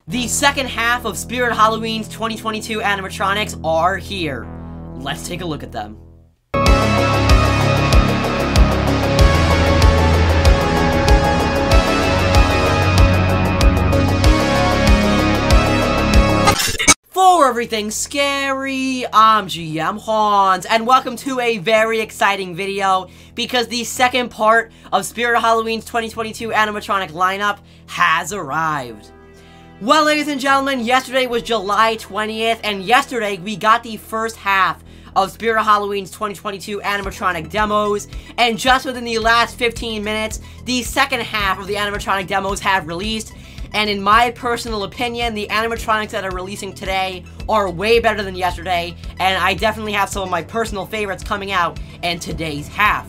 The second half of Spirit Halloween's 2022 animatronics are here. Let's take a look at them. For everything scary, I'm GMHaunts, and welcome to a very exciting video, because the second part of Spirit Halloween's 2022 animatronic lineup has arrived. Well, ladies and gentlemen, yesterday was July 20th, and yesterday we got the first half of Spirit Halloween's 2022 animatronic demos, and just within the last 15 minutes, the second half of the animatronic demos have released. And in my personal opinion, the animatronics that are releasing today are way better than yesterday, and I definitely have some of my personal favorites coming out in today's half.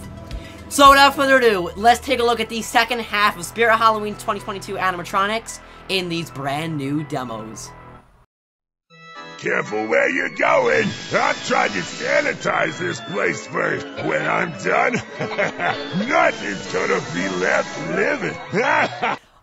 So without further ado, let's take a look at the second half of Spirit Halloween 2022 animatronics in these brand new demos. Careful where you're going. I'm trying to sanitize this place first. When I'm done, nothing's gonna be left living.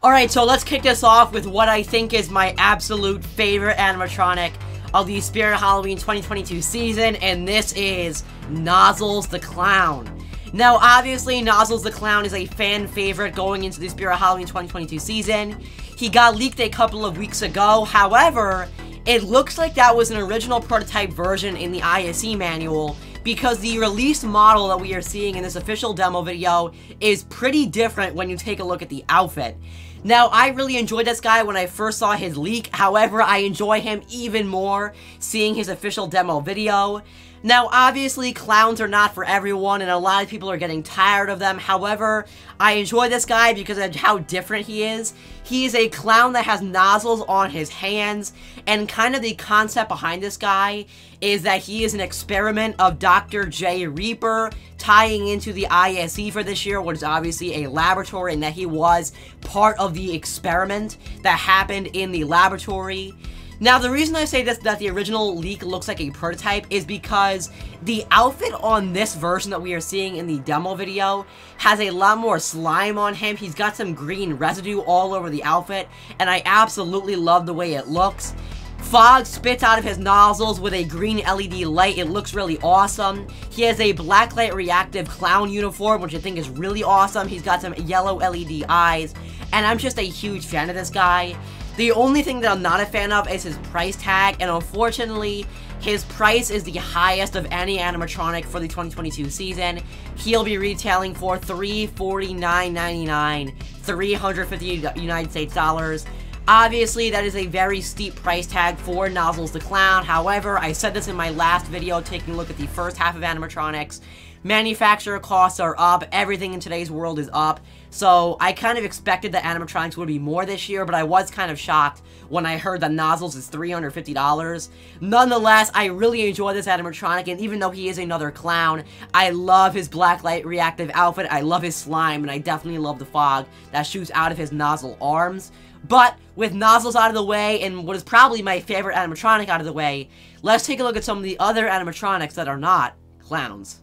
Alright, so let's kick this off with what I think is my absolute favorite animatronic of the Spirit Halloween 2022 season, and this is Nozzles the Clown. Now, obviously, Nozzles the Clown is a fan favorite going into the Spirit Halloween 2022 season. He got leaked a couple of weeks ago, however, it looks like that was an original prototype version in the ISE manual, because the release model that we are seeing in this official demo video is pretty different when you take a look at the outfit. Now, I really enjoyed this guy when I first saw his leak, however, I enjoy him even more seeing his official demo video. Now, obviously, clowns are not for everyone, and a lot of people are getting tired of them. However, I enjoy this guy because of how different he is. He is a clown that has nozzles on his hands, and kind of the concept behind this guy is that he is an experiment of Dr. J. Reaper, tying into the ISE for this year, which is obviously a laboratory, and that he was part of the experiment that happened in the laboratory. Now, the reason I say this, that the original leak looks like a prototype, is because the outfit on this version that we are seeing in the demo video has a lot more slime on him. He's got some green residue all over the outfit, and I absolutely love the way it looks. Fog spits out of his nozzles with a green LED light. It looks really awesome. He has a blacklight reactive clown uniform, which I think is really awesome. He's got some yellow LED eyes, and I'm just a huge fan of this guy. The only thing that I'm not a fan of is his price tag, and unfortunately, his price is the highest of any animatronic for the 2022 season. He'll be retailing for $349.99, 350 United States dollars. Obviously, that is a very steep price tag for Nozzles the Clown. However, I said this in my last video taking a look at the first half of animatronics. Manufacturer costs are up, everything in today's world is up, so I kind of expected that animatronics would be more this year, but I was kind of shocked when I heard that Nozzles is $350. Nonetheless, I really enjoy this animatronic, and even though he is another clown, I love his blacklight reactive outfit, I love his slime, and I definitely love the fog that shoots out of his nozzle arms. But with Nozzles out of the way, and what is probably my favorite animatronic out of the way, let's take a look at some of the other animatronics that are not clowns.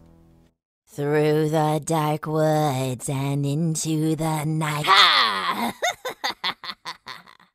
Through the dark woods and into the night. Ha!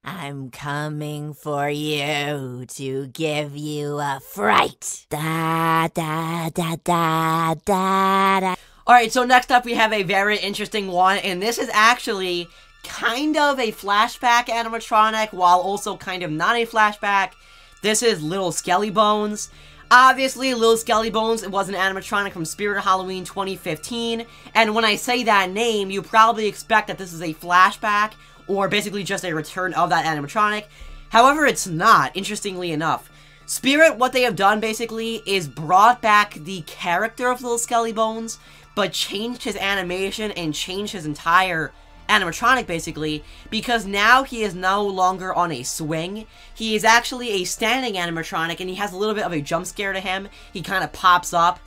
I'm coming for you to give you a fright. Da da da da da da. Alright, so next up we have a very interesting one, and this is actually kind of a flashback animatronic, while also kind of not a flashback. This is Lil Skelly Bones. Obviously, Lil Skelly Bones was an animatronic from Spirit Halloween 2015, and when I say that name, you probably expect that this is a flashback, or basically just a return of that animatronic. However, it's not, interestingly enough. Spirit, what they have done, basically, is brought back the character of Lil Skelly Bones, but changed his animation and changed his entire animatronic, basically, because now he is no longer on a swing. He is actually a standing animatronic, and he has a little bit of a jump scare to him. He kind of pops up.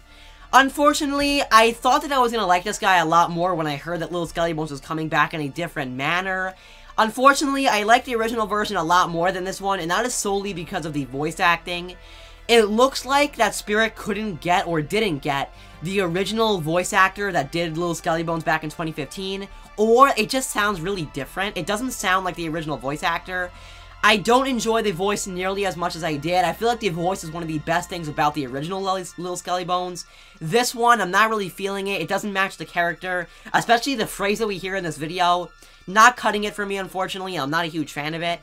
Unfortunately, I thought that I was going to like this guy a lot more when I heard that Lil Skelly Bones was coming back in a different manner. Unfortunately, I like the original version a lot more than this one, and that is solely because of the voice acting. It looks like that Spirit couldn't get, or didn't get, the original voice actor that did Lil Skelly Bones back in 2015, or it just sounds really different. It doesn't sound like the original voice actor. I don't enjoy the voice nearly as much as I did. I feel like the voice is one of the best things about the original Lil Skelly Bones. This one, I'm not really feeling it. It doesn't match the character, especially the phrase that we hear in this video. Not cutting it for me, unfortunately. I'm not a huge fan of it.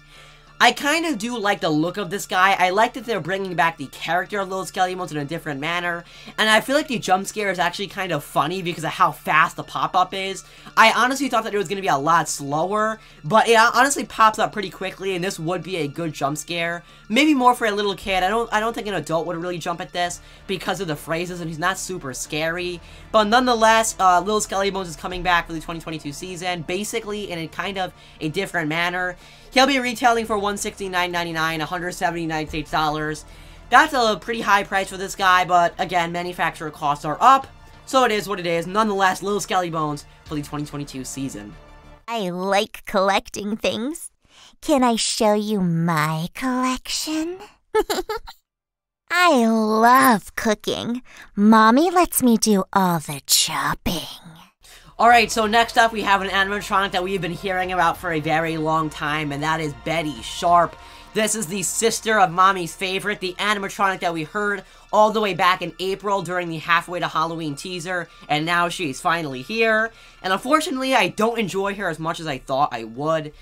I kind of do like the look of this guy. I like that they're bringing back the character of Lil Skelly Bones in a different manner. And I feel like the jump scare is actually kind of funny because of how fast the pop-up is. I honestly thought that it was going to be a lot slower, but it honestly pops up pretty quickly, and this would be a good jump scare. Maybe more for a little kid. I don't think an adult would really jump at this because of the phrases, and he's not super scary. But nonetheless, Lil Skelly Bones is coming back for the 2022 season, basically in a kind of a different manner. He'll be retailing for $169.99, $179 That's a pretty high price for this guy, but again, manufacturer costs are up, so it is what it is. Nonetheless, Lil Skelly Bones for the 2022 season. I like collecting things. Can I show you my collection? I love cooking. Mommy lets me do all the chopping. Alright, so next up we have an animatronic that we've been hearing about for a very long time, and that is Betty Sharp. This is the sister of Mommy's favorite, the animatronic that we heard all the way back in April during the Halfway to Halloween teaser, and now she's finally here. And unfortunately, I don't enjoy her as much as I thought I would.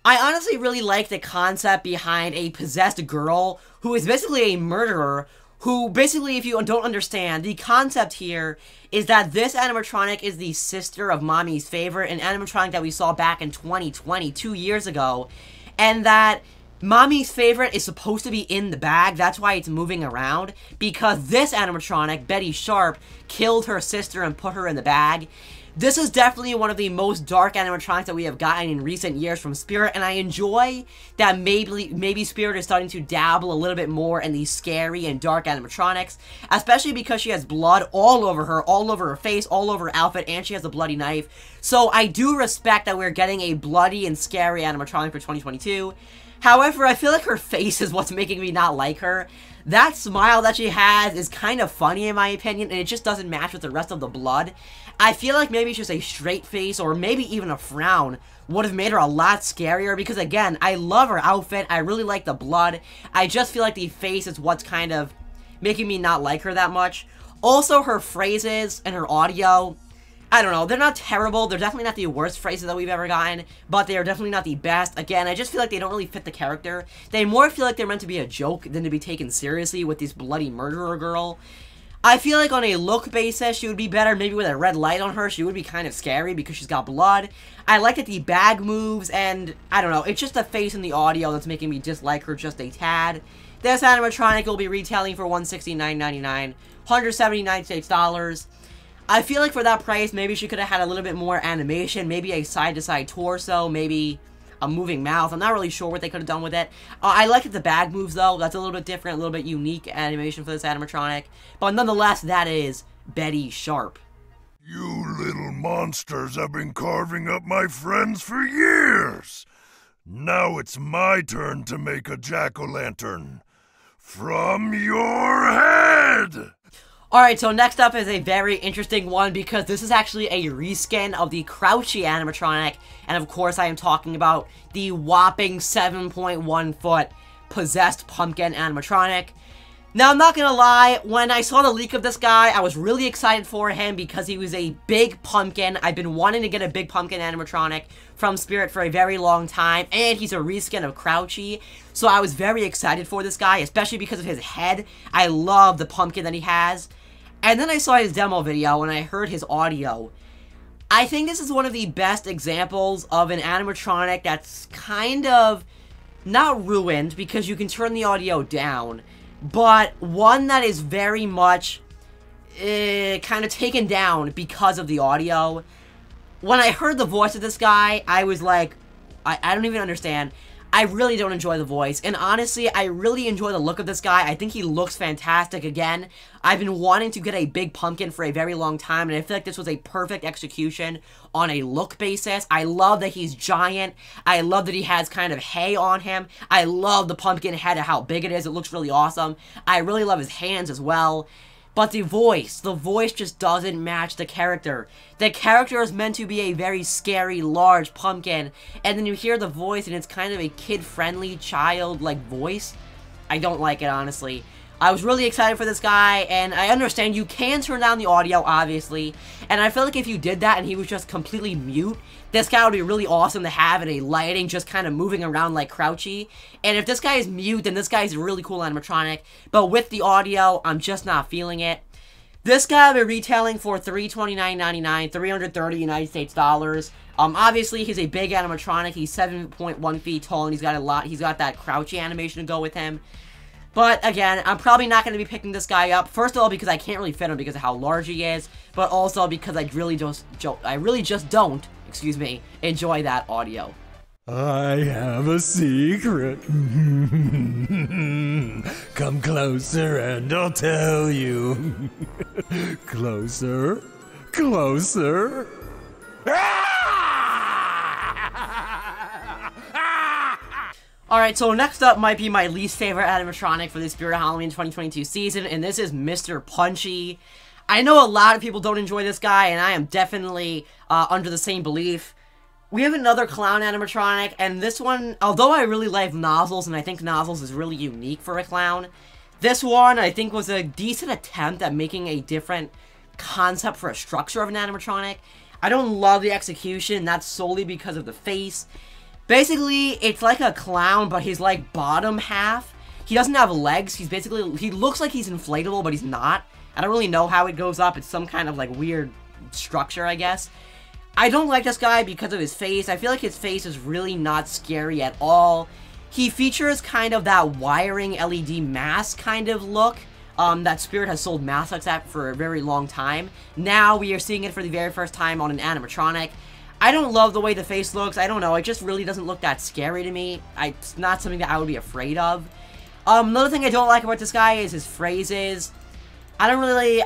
I honestly really like the concept behind a possessed girl who is basically a murderer, who basically, if you don't understand, the concept here is that this animatronic is the sister of Mommy's favorite, an animatronic that we saw back in 2020, 2 years ago, and that Mommy's favorite is supposed to be in the bag. That's why it's moving around, because this animatronic, Betty Sharp, killed her sister and put her in the bag. This is definitely one of the most dark animatronics that we have gotten in recent years from Spirit, and I enjoy that maybe Spirit is starting to dabble a little bit more in these scary and dark animatronics, especially because she has blood all over her face, all over her outfit, and she has a bloody knife. So I do respect that we're getting a bloody and scary animatronic for 2022. However, I feel like her face is what's making me not like her. That smile that she has is kind of funny in my opinion, and it just doesn't match with the rest of the blood. I feel like maybe just a straight face or maybe even a frown would have made her a lot scarier because, again, I love her outfit. I really like the blood. I just feel like the face is what's kind of making me not like her that much. Also, her phrases and her audio, I don't know, they're not terrible. They're definitely not the worst phrases that we've ever gotten, but they are definitely not the best. Again, I just feel like they don't really fit the character. They more feel like they're meant to be a joke than to be taken seriously with this bloody murderer girl. I feel like on a look basis, she would be better. Maybe with a red light on her, she would be kind of scary because she's got blood. I like that the bag moves, and I don't know, it's just the face and the audio that's making me dislike her just a tad. This animatronic will be retailing for $169.99, $179 I feel like for that price, maybe she could have had a little bit more animation, maybe a side-to-side torso, maybe a moving mouth. I'm not really sure what they could have done with it. I like that the bag moves, though. That's a little bit different, a little bit unique animation for this animatronic. But nonetheless, that is Betty Sharp. You little monsters have been carving up my friends for years. Now it's my turn to make a jack-o'-lantern. From your head! Alright, so next up is a very interesting one because this is actually a reskin of the Crouchy animatronic, and of course I am talking about the whopping 7.1 foot possessed pumpkin animatronic. Now, I'm not gonna lie, when I saw the leak of this guy, I was really excited for him because he was a big pumpkin. I've been wanting to get a big pumpkin animatronic from Spirit for a very long time, and he's a reskin of Crouchy, so I was very excited for this guy, especially because of his head. I love the pumpkin that he has. And then I saw his demo video and I heard his audio. I think this is one of the best examples of an animatronic that's kind of not ruined because you can turn the audio down, but one that is very much kind of taken down because of the audio. When I heard the voice of this guy, I was like, I don't even understand. I really don't enjoy the voice, and honestly, I really enjoy the look of this guy. I think he looks fantastic. Again, I've been wanting to get a big pumpkin for a very long time, and I feel like this was a perfect execution on a look basis. I love that he's giant. I love that he has kind of hay on him. I love the pumpkin head and how big it is. It looks really awesome. I really love his hands as well. But the voice just doesn't match the character. The character is meant to be a very scary, large pumpkin, and then you hear the voice and it's kind of a kid-friendly, child-like voice. I don't like it, honestly. I was really excited for this guy, and I understand you can turn down the audio, obviously, and I feel like if you did that and he was just completely mute, this guy would be really awesome to have in a lighting, just kind of moving around like Crouchy. And if this guy is mute, then this guy is a really cool animatronic, but with the audio, I'm just not feeling it. This guy will be retailing for $329.99, 330 United States dollars. Obviously, he's a big animatronic. He's 7.1 feet tall, and he's got that Crouchy animation to go with him. But, again, I'm probably not going to be picking this guy up. First of all, because I can't really fit him because of how large he is. But also because I really just don't, excuse me, enjoy that audio. I have a secret. Come closer and I'll tell you. Closer. Closer. Alright, so next up might be my least favorite animatronic for the Spirit of Halloween 2022 season, and this is Mr. Punchy. I know a lot of people don't enjoy this guy, and I am definitely under the same belief. We have another clown animatronic, and this one, although I really like Nozzles, and I think Nozzles is really unique for a clown, this one I think was a decent attempt at making a different concept for a structure of an animatronic. I don't love the execution, that's solely because of the face. Basically, it's like a clown, but his, like, bottom half, he doesn't have legs. He looks like he's inflatable, but he's not. I don't really know how it goes up. It's some kind of, like, weird structure, I guess. I don't like this guy because of his face. I feel like his face is really not scary at all. He features kind of that wiring LED mask kind of look. That Spirit has sold masks like that for a very long time. Now we are seeing it for the very first time on an animatronic. I don't love the way the face looks. I don't know. It just really doesn't look that scary to me. It's not something that I would be afraid of. Another thing I don't like about this guy is his phrases. Well,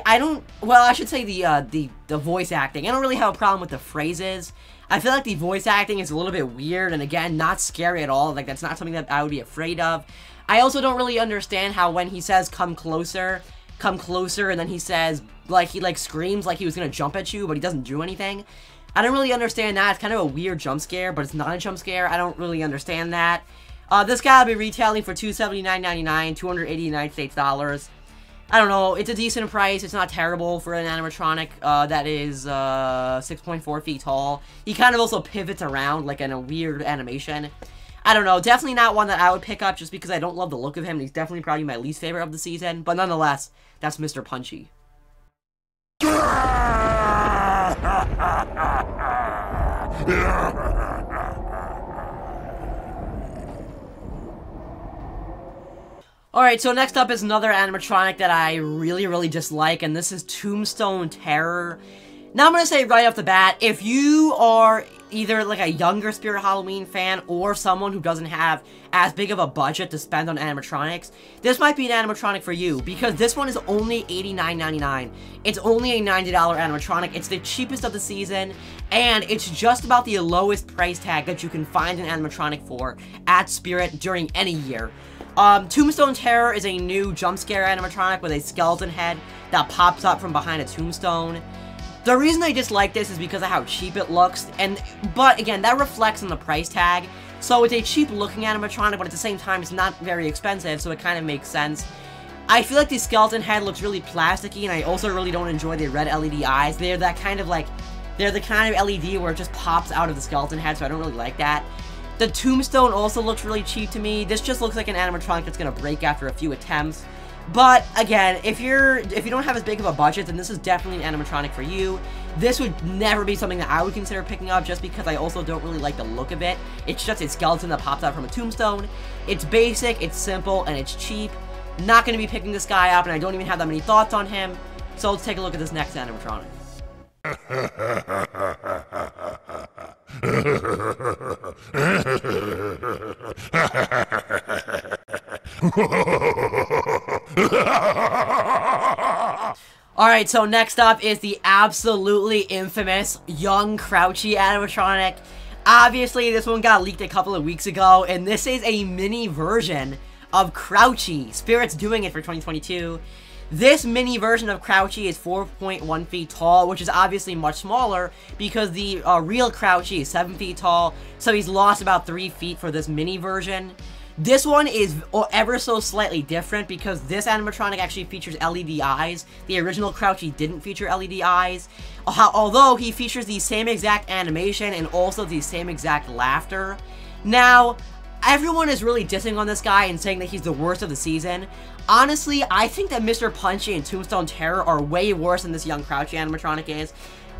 I should say the voice acting. I don't really have a problem with the phrases. I feel like the voice acting is a little bit weird, and again, not scary at all. Like, that's not something that I would be afraid of. I also don't really understand how when he says, come closer, and then he says, like, he, like, screams like he was gonna jump at you, but he doesn't do anything. I don't really understand that. It's kind of a weird jump scare, but it's not a jump scare. I don't really understand that. This guy will be retailing for $279.99, 280 United States dollars. I don't know. It's a decent price. It's not terrible for an animatronic that is 6.4 feet tall. He kind of also pivots around like in a weird animation. I don't know. Definitely not one that I would pick up just because I don't love the look of him. He's definitely probably my least favorite of the season. But nonetheless, that's Mr. Punchy. Alright, so next up is another animatronic that I really dislike, and this is Tombstone Terror. Now I'm gonna say right off the bat, if you are either like a younger Spirit Halloween fan or someone who doesn't have as big of a budget to spend on animatronics, this might be an animatronic for you, because this one is only $89.99. It's only a $90 animatronic. It's the cheapest of the season, and it's just about the lowest price tag that you can find an animatronic for at Spirit during any year. Tombstone Terror is a new jump scare animatronic with a skeleton head that pops up from behind a tombstone. The reason I dislike this is because of how cheap it looks, but again, that reflects on the price tag. So it's a cheap looking animatronic, but at the same time, it's not very expensive, so it kind of makes sense. I feel like the skeleton head looks really plasticky, and I also really don't enjoy the red LED eyes. They're the kind of LED where it just pops out of the skeleton head, so I don't really like that. The tombstone also looks really cheap to me. This just looks like an animatronic that's gonna break after a few attempts. But again, if you don't have as big of a budget, then this is definitely an animatronic for you. This would never be something that I would consider picking up just because I also don't really like the look of it. It's just a skeleton that pops out from a tombstone. It's basic, it's simple, and it's cheap. Not gonna be picking this guy up, and I don't even have that many thoughts on him. So let's take a look at this next animatronic. Alright, so next up is the absolutely infamous young Crouchy animatronic. Obviously, this one got leaked a couple of weeks ago, and this is a mini version of Crouchy. Spirit's doing it for 2022. This mini version of Crouchy is 4.1 feet tall, which is obviously much smaller because the real Crouchy is 7 feet tall, so he's lost about 3 feet for this mini version. This one is ever so slightly different because this animatronic actually features LED eyes. The original Crouchy didn't feature LED eyes, although he features the same exact animation and also the same exact laughter. Now, everyone is really dissing on this guy and saying that he's the worst of the season. Honestly, I think that Mr. Punchy and Tombstone Terror are way worse than this young Crouchy animatronic is.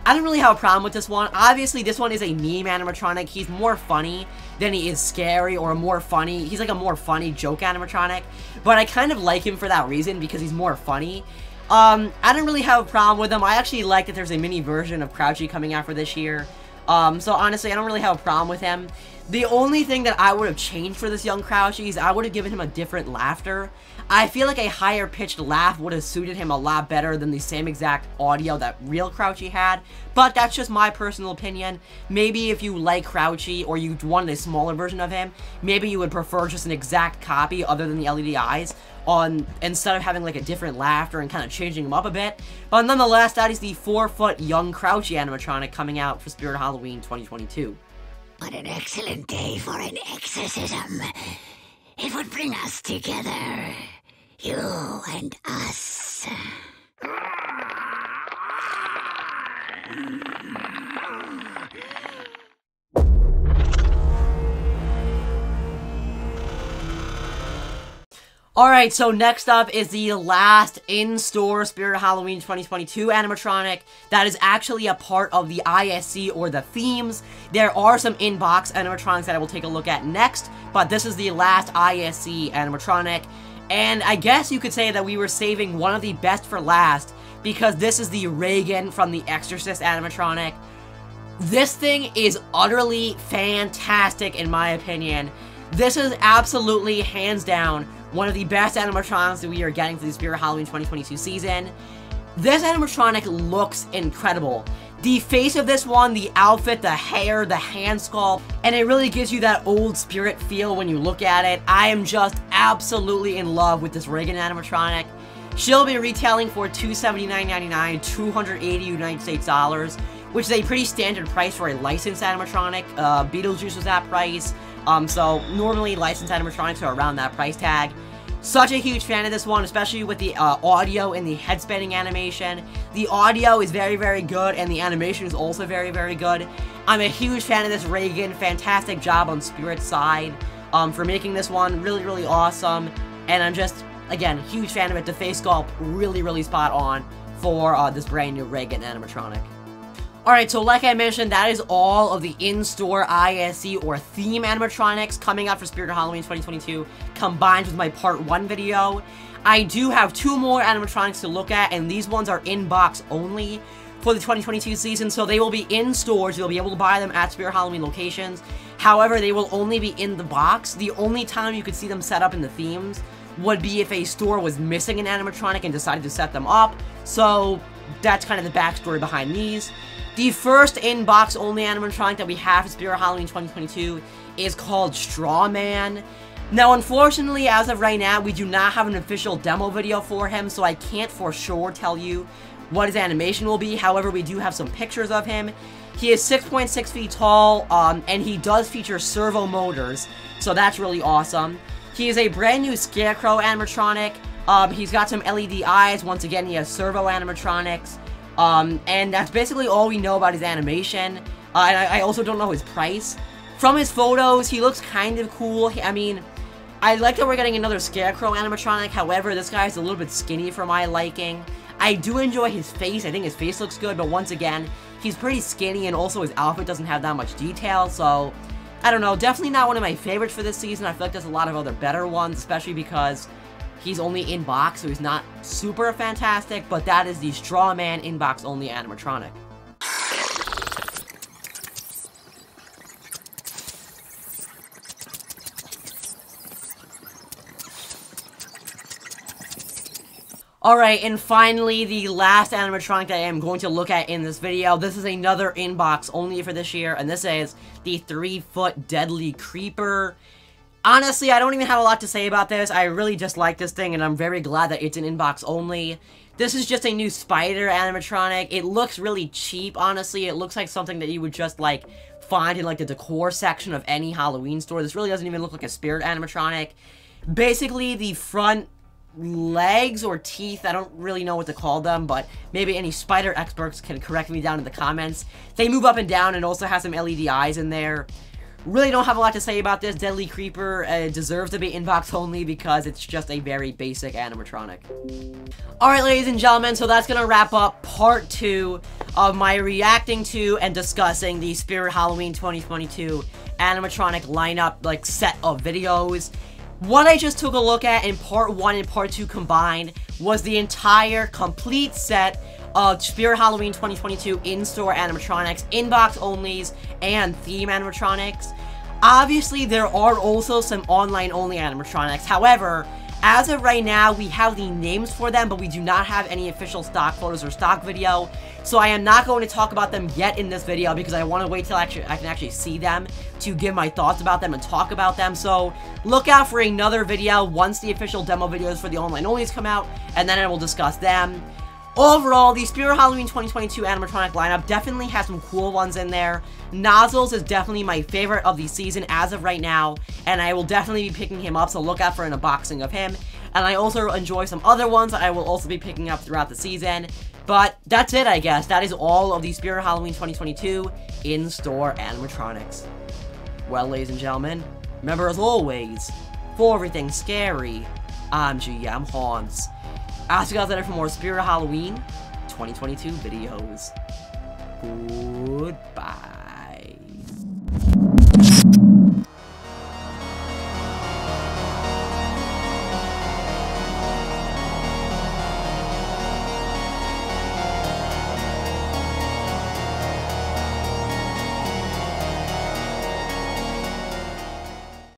I don't really have a problem with this one. Obviously, this one is a meme animatronic. He's more funny than he is scary or more funny. He's like a more funny joke animatronic. But I kind of like him for that reason because he's more funny. I don't really have a problem with him. I actually like that there's a mini version of Crouchy coming out for this year. So honestly, I don't really have a problem with him. The only thing that I would have changed for this young Crouchy is I would have given him a different laughter. I feel like a higher pitched laugh would have suited him a lot better than the same exact audio that real Crouchy had. But that's just my personal opinion. Maybe if you like Crouchy or you wanted a smaller version of him, maybe you would prefer just an exact copy other than the LED eyes instead of having like a different laughter and kind of changing him up a bit. But nonetheless, that is the 4-foot young Crouchy animatronic coming out for Spirit Halloween 2022. What an excellent day for an exorcism. It would bring us together. You and us. Alright, so next up is the last in-store Spirit Halloween 2022 animatronic that is actually a part of the ISC or the themes. There are some in-box animatronics that I will take a look at next, but this is the last ISC animatronic. And I guess you could say that we were saving one of the best for last because this is the Regan from The Exorcist animatronic. This thing is utterly fantastic in my opinion. This is absolutely, hands down, one of the best animatronics that we are getting for the Spirit Halloween 2022 season. This animatronic looks incredible. The face of this one, the outfit, the hair, the hand sculpt, and it really gives you that old Spirit feel when you look at it. I am just absolutely in love with this Regan animatronic. She'll be retailing for $279.99, 280 United States dollars, which is a pretty standard price for a licensed animatronic. Beetlejuice was that price. So normally licensed animatronics are around that price tag. Such a huge fan of this one, especially with the audio and the head spinning animation. The audio is very, very good, and the animation is also very, very good. I'm a huge fan of this Regan. Fantastic job on Spirit's side for making this one really, really awesome. And I'm just, again, huge fan of it. The face sculpt really, really spot on for this brand new Regan animatronic. Alright, so like I mentioned, that is all of the in-store ISC or theme animatronics coming out for Spirit Halloween 2022, combined with my part 1 video. I do have 2 more animatronics to look at, and these ones are in-box only for the 2022 season, so they will be in stores. You'll be able to buy them at Spirit Halloween locations. However, they will only be in the box. The only time you could see them set up in the themes would be if a store was missing an animatronic and decided to set them up. So that's kind of the backstory behind these. The first in-box only animatronic that we have for Spirit Halloween 2022 is called Strawman. Now, unfortunately, as of right now, we do not have an official demo video for him, so I can't for sure tell you what his animation will be. However, we do have some pictures of him. He is 6.6 feet tall, and he does feature servo motors, so that's really awesome. He is a brand new Scarecrow animatronic. He's got some LED eyes. Once again, he has servo animatronics. And that's basically all we know about his animation. And I also don't know his price. From his photos, he looks kind of cool. I mean, I like that we're getting another Scarecrow animatronic. However, this guy's a little bit skinny for my liking. I do enjoy his face. I think his face looks good, but once again, he's pretty skinny, and also his outfit doesn't have that much detail, so I don't know. Definitely not one of my favorites for this season. I feel like there's a lot of other better ones, especially because he's only in-box, so he's not super fantastic, but that is the Strawman in-box only animatronic. Alright, and finally, the last animatronic that I am going to look at in this video. This is another in-box only for this year, and this is the 3-foot Deadly Creeper. Honestly, I don't even have a lot to say about this. I really just like this thing, and I'm very glad that it's an inbox only. This is just a new spider animatronic. It looks really cheap, honestly. It looks like something that you would just, like, find in, like, the decor section of any Halloween store. This really doesn't even look like a spirit animatronic. Basically, the front legs or teeth, I don't really know what to call them, but maybe any spider experts can correct me down in the comments. They move up and down and also have some LED eyes in there. Really don't have a lot to say about this. Deadly Creeper deserves to be inbox only because it's just a very basic animatronic. Alright, ladies and gentlemen, so that's gonna wrap up part 2 of my reacting to and discussing the Spirit Halloween 2022 animatronic lineup, like, set of videos. What I just took a look at in part 1 and part 2 combined was the entire complete set of Spirit Halloween 2022 in-store animatronics, inbox onlys, and theme animatronics. Obviously, there are also some online-only animatronics. However, as of right now, we have the names for them, but we do not have any official stock photos or stock video. So I am not going to talk about them yet in this video because I want to wait till I can actually see them to give my thoughts about them and talk about them. So look out for another video once the official demo videos for the online-onlys come out, and then I will discuss them. Overall, the Spirit Halloween 2022 animatronic lineup definitely has some cool ones in there. Nozzles is definitely my favorite of the season as of right now, and I will definitely be picking him up, so look out for an unboxing of him. And I also enjoy some other ones that I will also be picking up throughout the season. But that's it, I guess. That is all of the Spirit Halloween 2022 in-store animatronics. Well, ladies and gentlemen, remember as always, for everything scary, I'm GMHaunts. I'll see you guys later for more Spirit Halloween 2022 videos. Goodbye.